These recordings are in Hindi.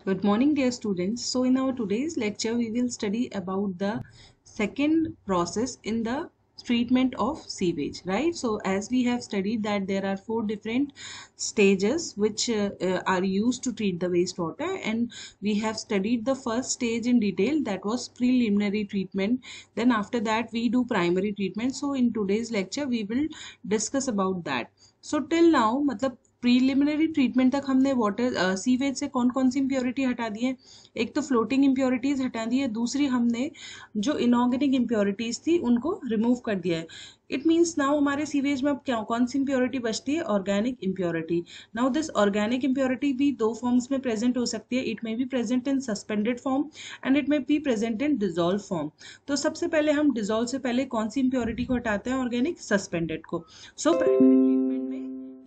Good morning, dear students. So, in our today's lecture, we will study about the second process in the treatment of sewage, right? So, as we have studied that there are four different stages which are used to treat the wastewater, and we have studied the first stage in detail, that was preliminary treatment. Then after that, we do primary treatment. So, in today's lecture, we will discuss about that. So, till now, मतलब प्रीलिमिनरी ट्रीटमेंट तक हमने वाटर सीवेज से कौन कौन सी इम्प्योरिटी हटा दी है। एक तो फ्लोटिंग इम्प्योरिटीज हटा दी है, दूसरी हमने जो इनऑर्गेनिक इम्प्योरिटीज थी उनको रिमूव कर दिया है। इट मीन्स नाउ हमारे सीवेज में अब क्या कौन सी इम्प्योरिटी बचती है? Organic impurity. Now this organic impurity भी दो फॉर्म्स में प्रेजेंट हो सकती है। It may be present in suspended form and it may be present in dissolve form. तो सबसे पहले हम डिजोल्व से पहले कौन सी इम्प्योरिटी को हटाते हैं? ऑर्गेनिक सस्पेंडेड को। सो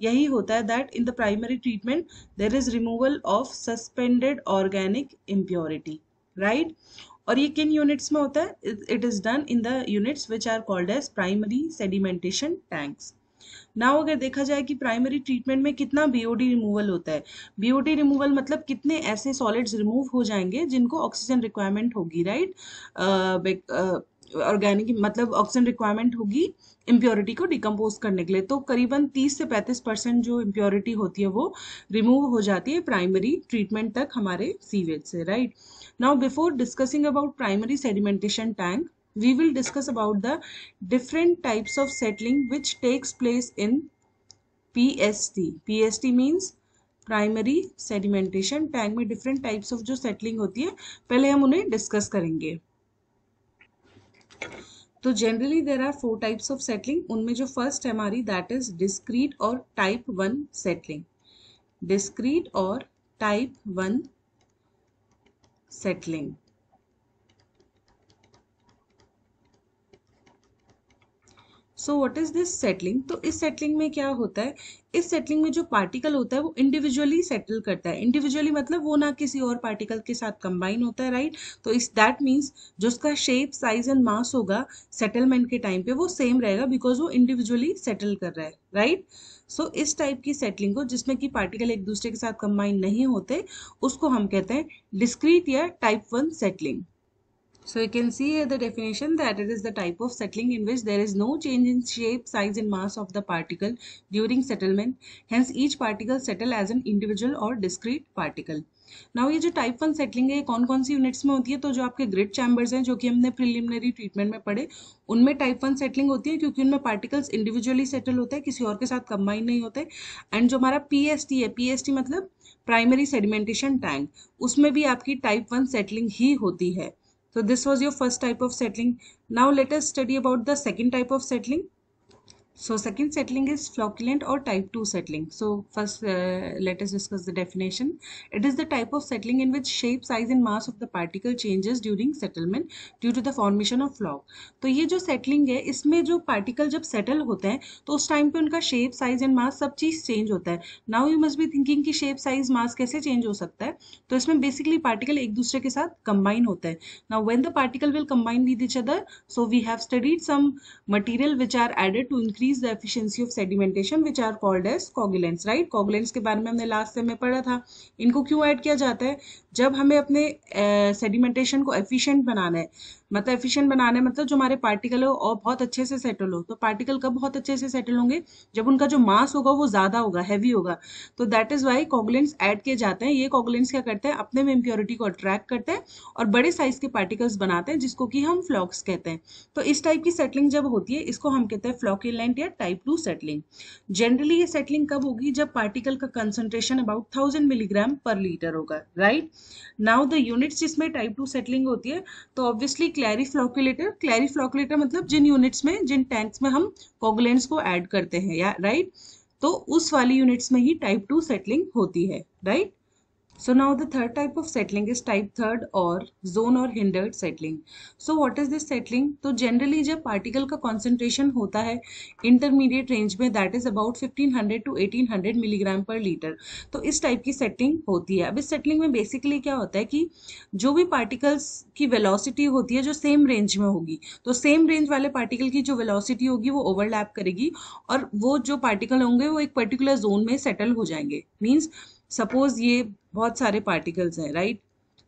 यही होता है that in the primary treatment there is removal of suspended organic impurity, right. और ये किन यूनिट्स में होता है? It is done in the units which are called as primary sedimentation tanks. Now अगर देखा जाए कि प्राइमरी ट्रीटमेंट में कितना बीओडी रिमूवल होता है, बीओडी रिमूवल मतलब कितने ऐसे सॉलिड्स रिमूव हो जाएंगे जिनको ऑक्सीजन रिक्वायरमेंट होगी, राइट। ऑर्गेनिक मतलब ऑक्सीजन रिक्वायरमेंट होगी इम्प्योरिटी को डिकम्पोज करने के लिए। तो करीबन 30 से 35% जो इम्प्योरिटी होती है वो रिमूव हो जाती है प्राइमरी ट्रीटमेंट तक हमारे सीवेज से, right. Now before discussing about primary sedimentation tank, we will discuss about the different types of settling which takes place in PST. PST means primary sedimentation tank में डिफरेंट टाइप्स ऑफ जो सेटलिंग होती है पहले हम उन्हें डिस्कस करेंगे। तो generally there are 4 types of settling. उनमें जो फर्स्ट है हमारी दैट इज डिस्क्रीट और टाइप 1 सेटलिंग। डिस्क्रीट और type 1 settling. So what is this settling? तो इस सेटलिंग में क्या होता है? इस सेटलिंग में जो पार्टिकल होता है वो इंडिविजुअली सेटल करता है। इंडिविजुअली मतलब वो ना किसी और पार्टिकल के साथ कंबाइन होता है, राइट। तो इस दैट मीन्स जो उसका शेप, साइज एंड मास होगा सेटलमेंट के टाइम पे वो सेम रहेगा बिकॉज वो इंडिविजुअली सेटल कर रहा है, राइट। सो इस टाइप की सेटलिंग को, जिसमें कि पार्टिकल एक दूसरे के साथ कंबाइन नहीं होते, उसको हम कहते हैं डिस्क्रीट या type 1 settling. So you can see here the definition that it is the type of settling in which there is no change in shape, size and mass of the particle during settlement. Hence each particle settle as an individual or discrete particle. Now ये जो टाइप 1 सेटलिंग है कौन कौन सी यूनिट्स में होती है? तो जो आपके ग्रिड चैम्बर्स हैं जो कि हमने प्रिलिमिनरी ट्रीटमेंट में पढ़े, उनमें टाइप 1 सेटलिंग होती है क्योंकि उनमें पार्टिकल्स इंडिविजुअली सेटल होते हैं, किसी और के साथ कंबाइन नहीं होते। एंड जो हमारा पीएसटी है, पीएसटी मतलब प्राइमरी सेडिमेंटेशन टैंक, उसमें भी आपकी टाइप 1 सेटलिंग ही होती है। So this was your first type of settling. Now let us study about the second type of settling. So second settling is flocculent or type 2 settling. So first let us discuss the definition. It is the type of settling in which shape, size and mass of the particle changes during settlement due to the formation of floc. तो ये जो settling है इसमें जो particle जब settle होते हैं तो उस टाइम पे उनका shape, size and mass सब चीज़ change होता है। Now you must be thinking कि shape, size, mass कैसे change हो सकता है? तो इसमें basically particle एक दूसरे के साथ combine होता है। Now when the particle will combine with each other, so we have studied some material which are added to increase the efficiency of sedimentation which are called as coagulants, right। coagulants के बारे में हमने लास्ट सेम में पढ़ा था। इनको क्यों ऐड किया जाता है? जब हमें अपने सेडिमेंटेशन को एफिशिएंट बनाना है, मतलब एफिशिएंट बनाना है मतलब जो हमारे पार्टिकल हो और बहुत अच्छे से सेटल हो। तो पार्टिकल कब बहुत अच्छे से सेटल होंगे? जब उनका जो मास होगा वो ज्यादा होगा, हैवी होगा। तो that is why coagulants add किए जाते हैं। ये कोगुलेंट्स क्या करते हैं? अपने में इम्प्योरिटी को अट्रैक्ट करते हैं और बड़े साइज के पार्टिकल्स बनाते हैं जिसको कि हम फ्लॉक्स कहते हैं। तो इस टाइप की सेटलिंग जब होती है इसको हम कहते हैं फ्लॉक्युलेंट या टाइप 2 सेटलिंग। जनरली ये सेटलिंग कब होगी? जब पार्टिकल का कंसंट्रेशन अबाउट 1000 मिलीग्राम पर लीटर होगा, राइट। नाउ द यूनिट्स जिसमें टाइप 2 सेटलिंग होती है तो ऑब्वियसली क्लैरीफ्लॉक्युलेटर। क्लैरीफ्लॉक्युलेटर मतलब जिन यूनिट्स में, जिन टैंक्स में हम कोगुलेंट्स को ऐड करते हैं, या राइट। तो उस वाली यूनिट्स में ही टाइप 2 सेटलिंग होती है, right. So now the third type of settling is type third or zone or hindered settling. So what is this settling? तो generally जब particle का concentration होता है intermediate range में, that is about 1500 to 1800 milligram पर लीटर, तो इस टाइप की सेटलिंग होती है। अब इस सेटलिंग में बेसिकली क्या होता है कि जो भी पार्टिकल्स की वेलोसिटी होती है जो सेम रेंज में होगी, तो सेम रेंज वाले पार्टिकल की जो वेलोसिटी होगी वो ओवरलैप करेगी और वो जो पार्टिकल होंगे वो एक पर्टिकुलर जोन में सेटल हो जाएंगे। मीन्स सपोज ये बहुत सारे पार्टिकल्स हैं, राइट।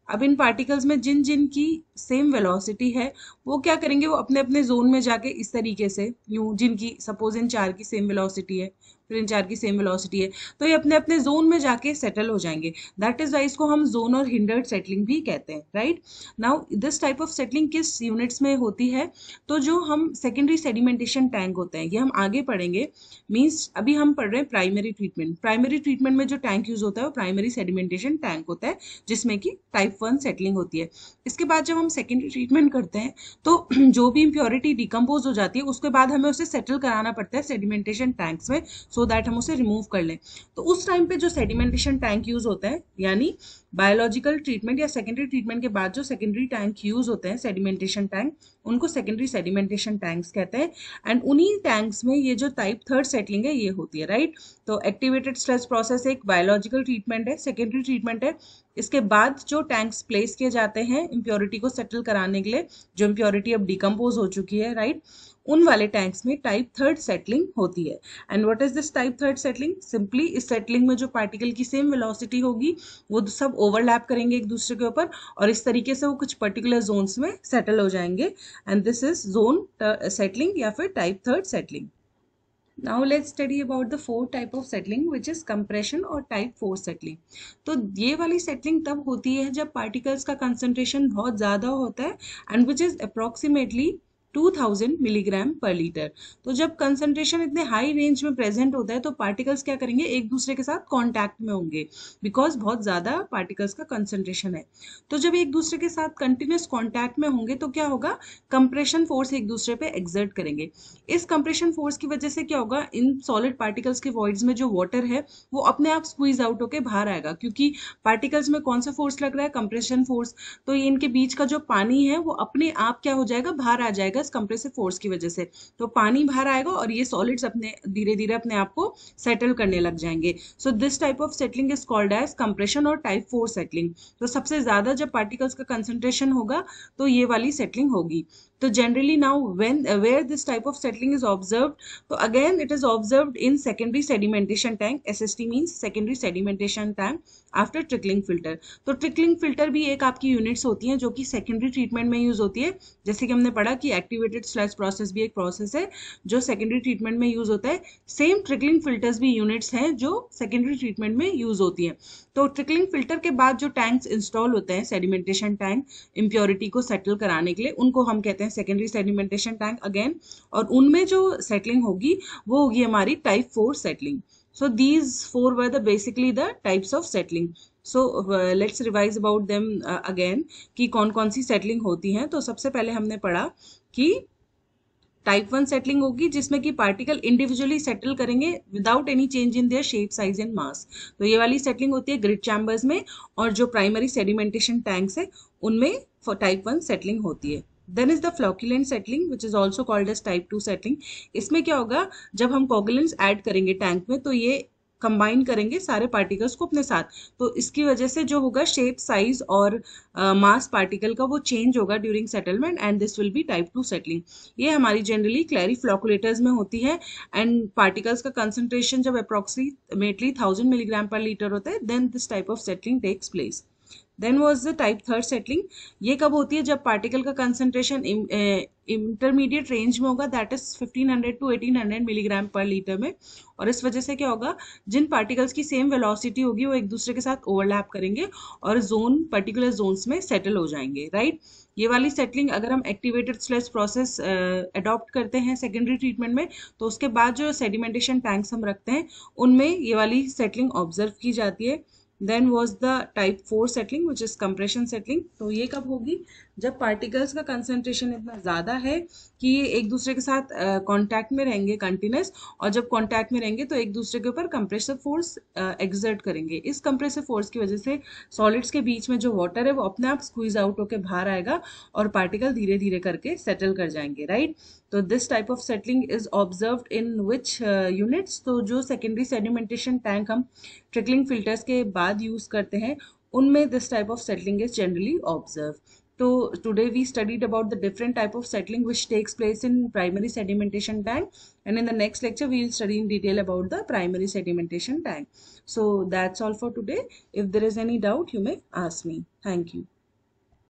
अब इन पार्टिकल्स में जिन जिन की सेम वेलोसिटी है वो क्या करेंगे, वो अपने अपने जोन में जाके इस तरीके से यूं, जिनकी सपोज इन चार की सेम वेलोसिटी है, फिर इन चार की सेम वेलोसिटी है, तो ये अपने अपने जोन में जाके सेटल हो जाएंगे। दैट इज वाई इसको हम जोन और हिंडर्ड सेटलिंग भी कहते हैं, right. Now this type of settling किस यूनिट्स में होती है, तो जो हम सेकेंडरी सेडिमेंटेशन टैंक होते हैं ये हम आगे पढ़ेंगे। मीन्स अभी हम पढ़ रहे हैं प्राइमरी ट्रीटमेंट। प्राइमरी ट्रीटमेंट में जो टैंक यूज होता है वो प्राइमरी सेडिमेंटेशन टैंक होता है, जिसमें कि टाइप 1 सेटलिंग होती है। इसके बाद जब हम सेकेंडरी ट्रीटमेंट करते हैं तो जो भी इम्प्योरिटी डिकम्पोज हो जाती है उसके बाद हमें उसे सेटल कराना पड़ता है सेडिमेंटेशन टैंक्स में, सो दैट हम उसे रिमूव कर लें। तो उस टाइम पे जो सेडिमेंटेशन टैंक यूज होता है, यानी बायोलॉजिकल ट्रीटमेंट या सेकेंडरी ट्रीटमेंट के बाद जो सेकेंडरी टैंक यूज होते हैं सेडिमेंटेशन टैंक, उनको सेकेंडरी सेडिमेंटेशन टैंक्स कहते हैं। एंड उन्हीं टैंक्स में ये जो टाइप 3 सेटलिंग है ये होती है, राइट। तो एक्टिवेटेड स्ट्रेस प्रोसेस एक बायोलॉजिकल ट्रीटमेंट है, सेकेंडरी ट्रीटमेंट है। इसके बाद जो टैंक्स प्लेस किए जाते हैं इम्प्योरिटी को सेटल कराने के लिए, जो इम्प्योरिटी अब डिकम्पोज हो चुकी है, राइट, उन वाले टैंक्स में टाइप 3 सेटलिंग होती है। And what is this type 3 settling? Simply इस सेटलिंग में जो पार्टिकल की सेम वेलोसिटी होगी वो सब ओवरलैप करेंगे एक दूसरे के ऊपर, और इस तरीके से वो कुछ पर्टिकुलर जोन्स में सेटल हो जाएंगे। And this is zone settling या फिर type 3 settling. Now let's study about the fourth type of settling which is compression और type 4 settling। तो ये वाली settling तब होती है जब particles का concentration बहुत ज़्यादा होता है and which is approximately 2000 milligram पर लीटर। तो जब कंसंट्रेशन इतने हाई रेंज में प्रेजेंट होता है तो पार्टिकल्स क्या करेंगे, एक दूसरे के साथ कांटेक्ट में होंगे, बिकॉज बहुत ज्यादा पार्टिकल्स का कंसंट्रेशन है। तो जब एक दूसरे के साथ कंटिन्यूस कांटेक्ट में होंगे तो क्या होगा, कंप्रेशन फोर्स एक दूसरे पे एक्सर्ट करेंगे। इस कंप्रेशन फोर्स की वजह से क्या होगा, इन सॉलिड पार्टिकल्स के वॉइड्स में जो वाटर है वो अपने आप स्क्वीज आउट होकर बाहर आएगा, क्योंकि पार्टिकल्स में कौन सा फोर्स लग रहा है, कंप्रेशन फोर्स। तो ये इनके बीच का जो पानी है वो अपने आप क्या हो जाएगा, बाहर आ जाएगा इस कंप्रेसिव फोर्स की वजह से। तो पानी बाहर आएगा और ये सॉलिड्स अपने धीरे धीरे अपने आप को सेटल करने लग जाएंगे। So this type of settling is called as compression और टाइप 4 सेटलिंग। तो सबसे ज्यादा जब पार्टिकल्स का कंसंट्रेशन होगा तो ये वाली सेटलिंग होगी। तो generally now when where this type of settling is observed, तो again it is observed in secondary sedimentation tank. SST means secondary sedimentation tank after trickling filter. तो ट्रिकलिंग फिल्टर भी एक आपकी यूनिट्स होती हैं जो कि सेकेंडरी ट्रीटमेंट में यूज होती है। जैसे कि हमने पढ़ा कि एक्टिवेटेड स्लैश प्रोसेस भी एक प्रोसेस है जो सेकेंडरी ट्रीटमेंट में यूज होता है। सेम ट्रिकलिंग फिल्टर्स भी यूनिट्स हैं जो सेकेंडरी ट्रीटमेंट में यूज होती हैं। तो ट्रिकलिंग फिल्टर के बाद जो टैंक्स इंस्टॉल होते हैं सेडिमेंटेशन टैंक इम्प्योरिटी को सेटल कराने के लिए, उनको हम कहते हैं सेकेंडरी सेडिमेंटेशन टैंक अगेन। और उनमें जो सेटलिंग होगी वो होगी हमारी type 4 settling. So these four were basically the types of settling. So let's revise about them again कि कौन कौन सी सेटलिंग होती हैं। तो सबसे पहले हमने पढ़ा कि टाइप 1 सेटलिंग होगी जिसमें कि पार्टिकल इंडिविजुअली सेटल करेंगे without any change in their shape, size and mass. तो ये वाली सेटलिंग होती है ग्रिड चैम्बर्स में, और जो प्राइमरी सेडिमेंटेशन टैंक्स है उनमें टाइप 1 सेटलिंग होती है। Then is the flocculent settling which is also called as type 2 settling. इसमें क्या होगा, जब हम कोगुलेंट्स ऐड करेंगे टैंक में तो ये कंबाइन करेंगे सारे पार्टिकल्स को अपने साथ। तो इसकी वजह से जो होगा शेप, साइज और मास पार्टिकल का वो चेंज होगा during settlement, and this will be type 2 settling. ये हमारी जनरली क्लैरी फ्लोकुलेटर्स में होती है। एंड पार्टिकल्स का कंसंट्रेशन जब अप्रोक्सीमेटली 1000 मिलीग्राम पर लीटर होता है, then this type of settling takes place. Then was the type 3 settling. ये कब होती है, जब पार्टिकल का कंसंट्रेशन इंटरमीडिएट रेंज में होगा, दैट इज 1500 to 1800 मिलीग्राम पर लीटर में। और इस वजह से क्या होगा, जिन पार्टिकल्स की सेम वेलोसिटी होगी वो एक दूसरे के साथ ओवरलैप करेंगे और जोन, पर्टिकुलर जोन्स में सेटल हो जाएंगे, राइट। ये वाली सेटलिंग अगर हम एक्टिवेटेड स्लैश प्रोसेस अडॉप्ट करते हैं सेकेंडरी ट्रीटमेंट में, तो उसके बाद जो सेडिमेंटेशन टैंक्स हम रखते हैं उनमें ये वाली सेटलिंग ऑब्जर्व की जाती है। Then was the type 4 settling which is compression settling. तो ये कब होगी, जब पार्टिकल्स का कंसंट्रेशन इतना ज़्यादा है कि ये एक दूसरे के साथ कांटेक्ट में रहेंगे कंटिन्यूस, और जब कांटेक्ट में रहेंगे तो एक दूसरे के ऊपर कंप्रेसिव फोर्स एक्सर्ट करेंगे। इस कंप्रेसिव फोर्स की वजह से सॉलिड्स के बीच में जो वाटर है वो अपने आप स्क्वीज आउट होकर बाहर आएगा और पार्टिकल धीरे धीरे करके सेटल कर जाएंगे, राइट। तो this type of settling is observed in which units. तो जो सेकेंडरी सेडिमेंटेशन टैंक हम ट्रिकलिंग फिल्टर्स के बाद यूज करते हैं उनमें this type of settling is generally observe. So today we studied about the different type of settling which takes place in primary sedimentation tank, and in the next lecture we will study in detail about the primary sedimentation tank. So that's all for today. If there is any doubt, you may ask me. Thank you.